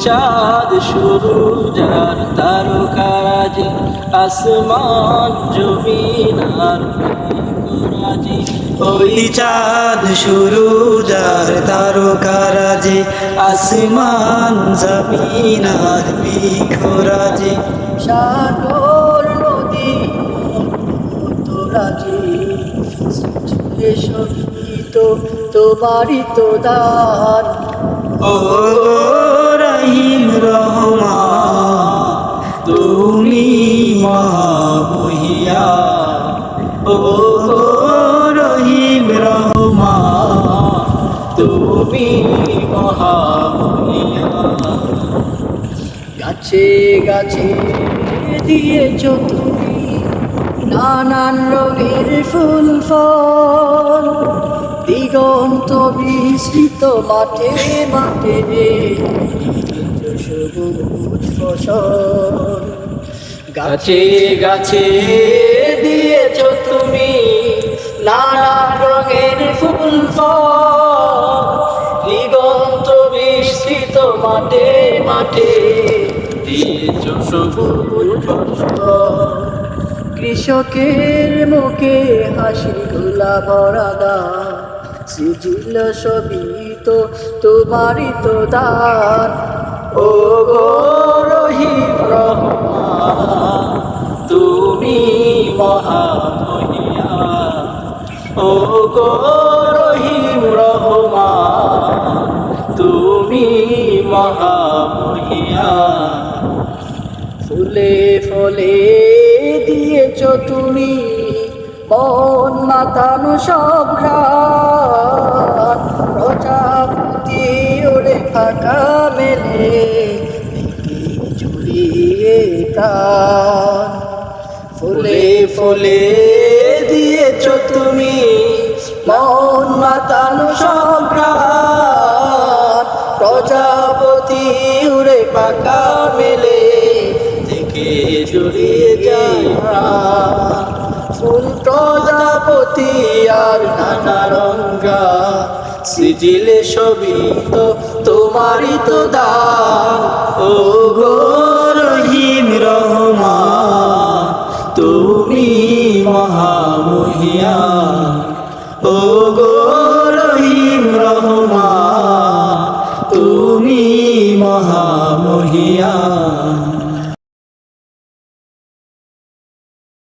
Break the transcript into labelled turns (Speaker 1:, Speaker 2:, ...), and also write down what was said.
Speaker 1: চাঁদ সূরজ আর তারকারাজি আসমান জমিন আর মেঘরাজি
Speaker 2: ওই চাঁদ সূরজ আর তারকারাজি আসমান জমিন আর মেঘরাজি
Speaker 1: সাগর নদী তোরাজি সঙ্গীত তোমারই তো দান
Speaker 2: ও রহিম রহমান তুমি মহামহিয়ান ও রহিম রহমান তুমি মহামহিয়ান
Speaker 1: গাছে গাছে দিয়েছ তুমি নানান রঙের ফুল ফল দিগন্ত বিস্তৃত মাঠে মাঠে সবুজ ফসল গাছে গাছে দিয়েছ তুমি নানান রঙের ফুল ফল দিগন্ত বিস্তৃত মাঠে মাঠে দিয়েছ সবুজ ফসল কৃষকের মুখে হাসি গোলা ভরা সৃজিল সবই তো তোমারই তো দান ও গো রহিম রহমান তুমি মহামহিয়ান ও গো রহিম রহমান তুমি মহামহিয়ান ফুলে ফলে দিয়েছ তুমি মন মাতানো সব ঘ্রাণ প্রজাপতি ওরে ফাঁকা মেলে জুড়িয়ে কান ফুলে ফুলে দিয়েছ তুমি মন মাতানো সব ঘ্রাণ প্রজাপতি উড়ে ফাঁকা মেলে জড়িয়ে যায় ফুল প্রজাপতি আর নানা রঙা সৃজিলে সবই তো তোমারই তো দান
Speaker 2: ও গো রহিম রহমান তুমি মহামহিয়ান ও গো রহিম রহমান তুমি মহামহিয়ান